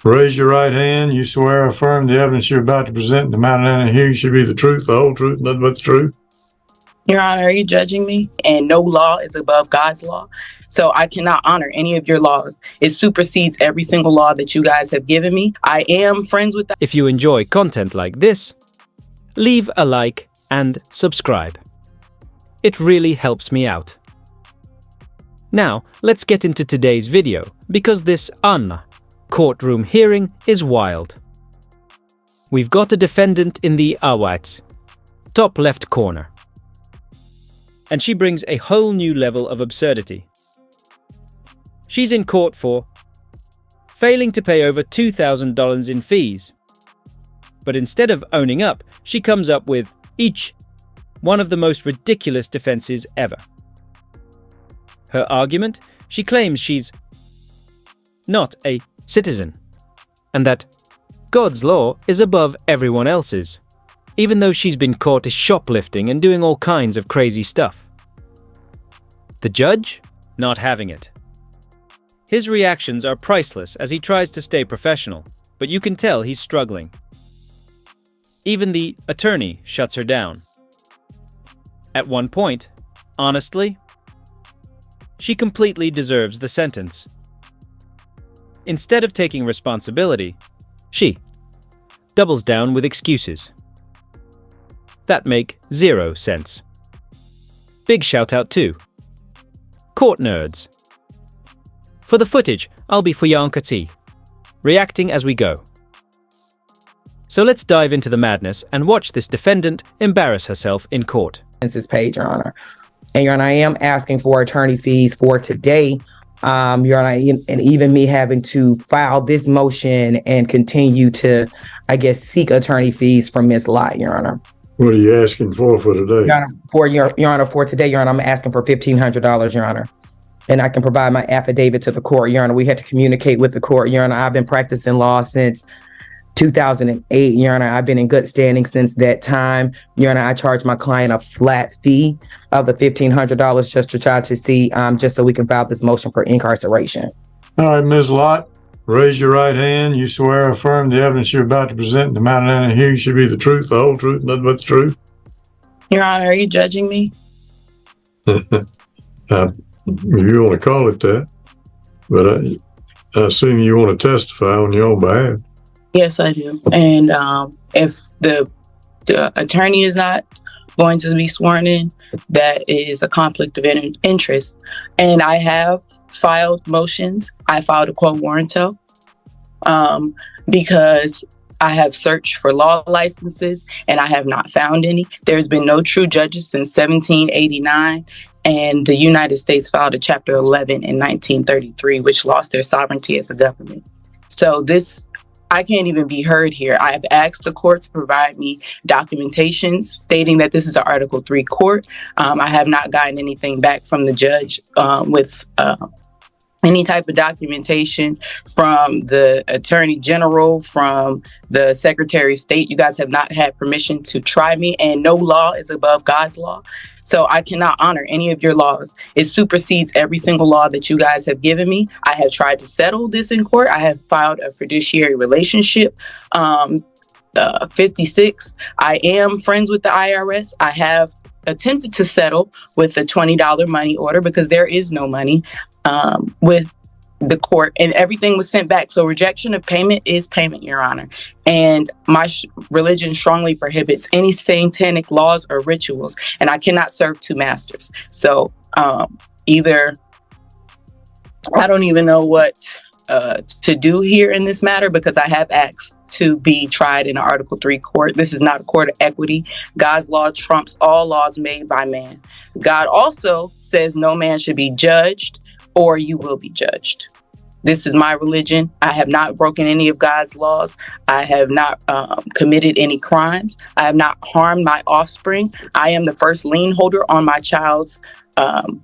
Raise your right hand. You swear or affirm the evidence you're about to present in the matter and hearing should be the truth, the whole truth, nothing but the truth. Your Honor, are you judging me? And no law is above God's law. So I cannot honor any of your laws. It supersedes every single law that you guys have given me. I am friends with If you enjoy content like this, leave a like and subscribe. It really helps me out. Now, let's get into today's video, because this Anna courtroom hearing is wild. We've got a defendant in the arrogance, top left corner. And she brings a whole new level of absurdity. She's in court for failing to pay over $2,000 in fees. But instead of owning up, she comes up with each one of the most ridiculous defenses ever. Her argument? She claims she's not a citizen, and that God's law is above everyone else's, even though she's been caught as shoplifting and doing all kinds of crazy stuff. The judge? Not having it. His reactions are priceless as he tries to stay professional, but you can tell he's struggling. Even the attorney shuts her down. At one point, honestly, she completely deserves the sentence. Instead of taking responsibility, she doubles down with excuses that make zero sense. Big shout out to court nerds. For the footage, I'll be Fuyanka T, reacting as we go. So let's dive into the madness and watch this defendant embarrass herself in court. This page, Your Honor. And Your Honor, I am asking for attorney fees for today. Your Honor, and even me having to file this motion and continue to, I guess, seek attorney fees from Ms. Lott, Your Honor. What are you asking for today? Your Honor, for today, Your Honor, I'm asking for $1,500, Your Honor. And I can provide my affidavit to the court, Your Honor. We had to communicate with the court, Your Honor. I've been practicing law since 2008, Your Honor. I've been in good standing since that time. Your Honor, I charge my client a flat fee of the $1,500 just to try to see, just so we can file this motion for incarceration. All right, Ms. Lott, raise your right hand. You swear or affirm the evidence you're about to present in the matter and hearing should be the truth, the whole truth, nothing but the truth. Your Honor, are you judging me? If you want to call it that, but I assume you want to testify on your own behalf. Yes, I do. And if the attorney is not going to be sworn in, that is a conflict of interest. And I have filed motions. I filed a quo warranto because I have searched for law licenses and I have not found any. There's been no true judges since 1789. And the United States filed a Chapter 11 in 1933, which lost their sovereignty as a government. So I can't even be heard here. I have asked the court to provide me documentation stating that this is an Article 3 court. I have not gotten anything back from the judge with any type of documentation from the Attorney General, from the Secretary of State. You guys have not had permission to try me, and no law is above God's law. So I cannot honor any of your laws. It supersedes every single law that you guys have given me. I have tried to settle this in court. I have filed a fiduciary relationship. 56. I am friends with the IRS. I have attempted to settle with a $20 money order because there is no money with the court, and everything was sent back. So rejection of payment is payment, Your Honor. And my religion strongly prohibits any satanic laws or rituals, and I cannot serve two masters. So either I don't even know what to do here in this matter, because I have asked to be tried in an Article 3 court. This is not a court of equity. God's law trumps all laws made by man. God also says no man should be judged, or you will be judged. This is my religion. I have not broken any of God's laws. I have not committed any crimes. I have not harmed my offspring. I am the first lien holder on my child's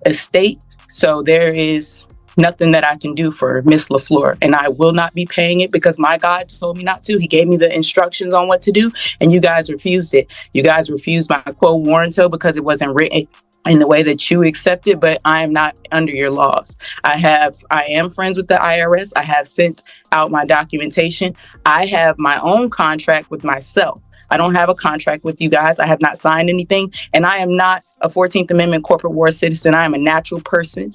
estate. So there is nothing that I can do for Miss LaFleur, and I will not be paying it because my God told me not to. He gave me the instructions on what to do, and you guys refused it. You guys refused my quo warranto because it wasn't written. in the way that you accept it, but I am not under your laws. I am friends with the IRS. I have sent out my documentation. I have my own contract with myself. I don't have a contract with you guys. I have not signed anything, and I am not a 14th Amendment corporate war citizen. I am a natural person.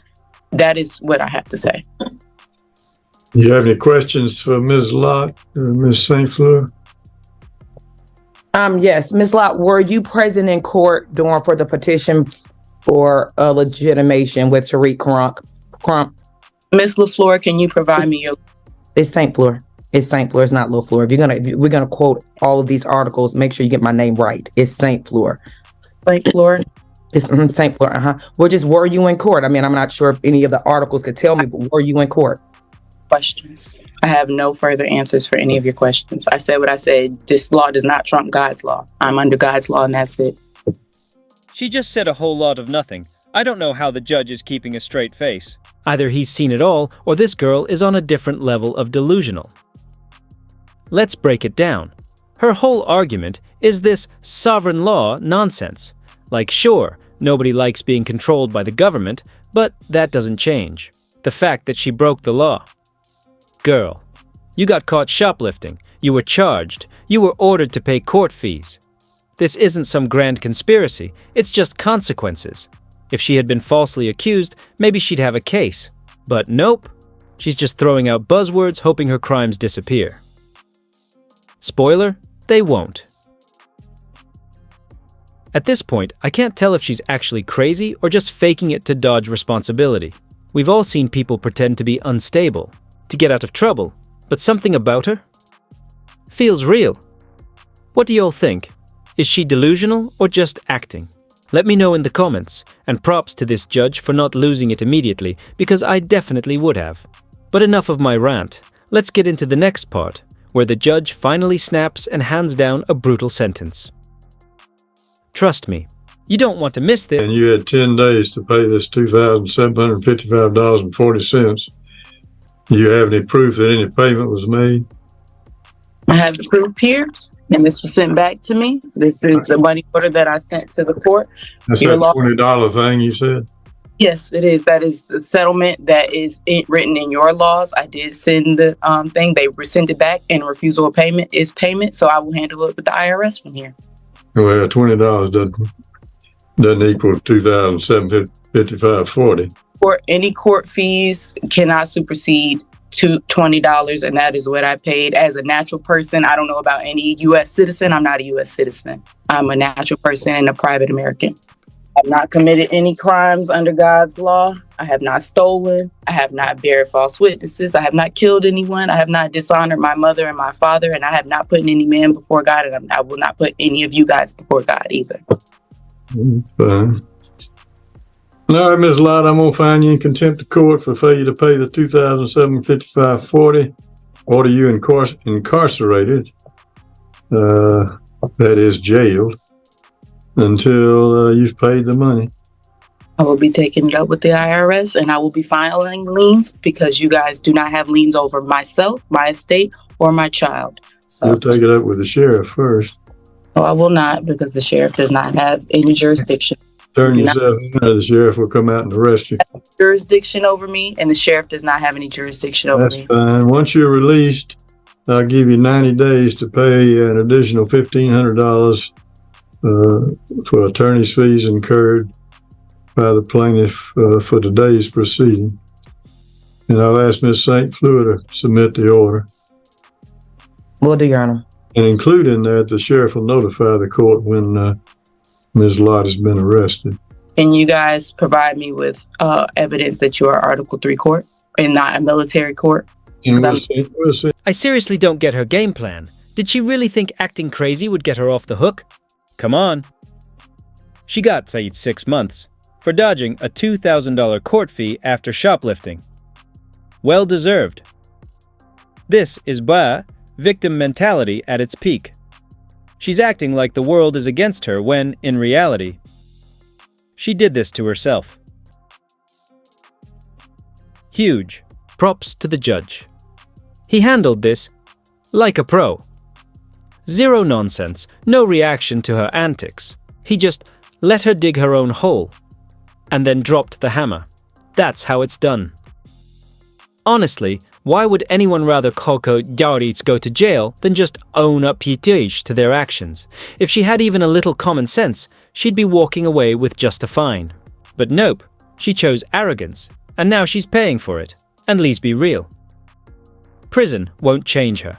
That is what I have to say. You have any questions for Ms. Lott, Ms. St. Fleur? Yes, Ms. Lott, were you present in court for the petition for legitimation with Tariq Crump? Ms. LaFleur, can you provide me your... It's St. Fleur. It's St. Fleur. It's not LaFleur. If we're gonna quote all of these articles, make sure you get my name right. It's St. Fleur. St. Fleur? It's St. Fleur. Were you in court? I mean, I'm not sure if any of the articles could tell me, but were you in court? Questions. I have no further answers for any of your questions. I said what I said. This law does not trump God's law. I'm under God's law, and that's it. She just said a whole lot of nothing. I don't know how the judge is keeping a straight face. Either he's seen it all, or this girl is on a different level of delusional. Let's break it down. Her whole argument is this sovereign law nonsense. Like, sure, nobody likes being controlled by the government, but that doesn't change the fact that she broke the law. Girl, you got caught shoplifting, you were charged, you were ordered to pay court fees. This isn't some grand conspiracy, it's just consequences. If she had been falsely accused, maybe she'd have a case. But nope, she's just throwing out buzzwords hoping her crimes disappear. Spoiler, they won't. At this point, I can't tell if she's actually crazy or just faking it to dodge responsibility. We've all seen people pretend to be unstable, to get out of trouble, but something about her feels real. What do you all think? Is she delusional or just acting? Let me know in the comments, and props to this judge for not losing it immediately, because I definitely would have. But enough of my rant. Let's get into the next part, where the judge finally snaps and hands down a brutal sentence. Trust me, you don't want to miss this. And you had 10 days to pay this $2,755.40. Do you have any proof that any payment was made? I have the proof here, and this was sent back to me. This is the money order that I sent to the court. That's Your that law- $20 thing you said? Yes, it is. That is the settlement that is written in your laws. I did send the thing. They sent it back, and refusal of payment is payment. So I will handle it with the IRS from here. Well, $20 doesn't equal $2,755.40. For any court fees cannot supersede to $20, and that is what I paid as a natural person. I don't know about any U.S. citizen. I'm not a U.S. citizen. I'm a natural person and a private American. I have not committed any crimes under God's law. I have not stolen. I have not bear false witnesses. I have not killed anyone. I have not dishonored my mother and my father, and I have not put any man before God, and I will not put any of you guys before God either. Fine. All right, Ms. Lott, I'm going to find you in contempt of court for failure to pay the $2,755.40. Order you incarcerated, that is jailed, until you've paid the money. I will be taking it up with the IRS, and I will be filing liens because you guys do not have liens over myself, my estate, or my child. So You'll take it up with the sheriff first. no, I will not, because the sheriff does not have any jurisdiction. Turn yourself in, or the sheriff will come out and arrest you. Jurisdiction over me, and the sheriff does not have any jurisdiction over That's me. fine. Once you're released, I'll give you 90 days to pay an additional $1,500 for attorney's fees incurred by the plaintiff for today's proceeding. And I'll ask Ms. St. Fleur to submit the order. Will do, Your Honor. And include in that, the sheriff will notify the court when Ms. Lott has been arrested. Can you guys provide me with evidence that you are Article 3 court and not a military court? And we'll see. I seriously don't get her game plan. Did she really think acting crazy would get her off the hook? Come on. She got Saeed 6 months for dodging a $2,000 court fee after shoplifting. Well deserved. This is victim mentality at its peak. She's acting like the world is against her when, in reality, she did this to herself. Huge props to the judge. He handled this like a pro. Zero nonsense, no reaction to her antics. He just let her dig her own hole, and then dropped the hammer. That's how it's done. Honestly, why would anyone rather Coco Dowries go to jail than just own up to their actions? If she had even a little common sense, she'd be walking away with just a fine. But nope, she chose arrogance, and now she's paying for it. And let's be real. Prison won't change her.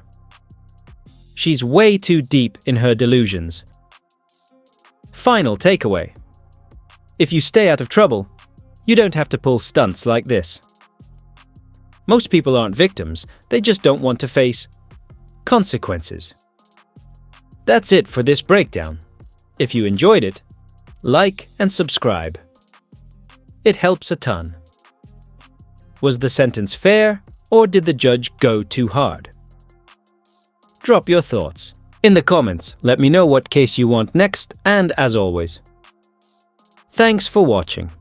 She's way too deep in her delusions. Final takeaway. If you stay out of trouble, you don't have to pull stunts like this. Most people aren't victims, they just don't want to face consequences. That's it for this breakdown. If you enjoyed it, like and subscribe. It helps a ton. Was the sentence fair, or did the judge go too hard? Drop your thoughts. In the comments, let me know what case you want next, and as always, thanks for watching.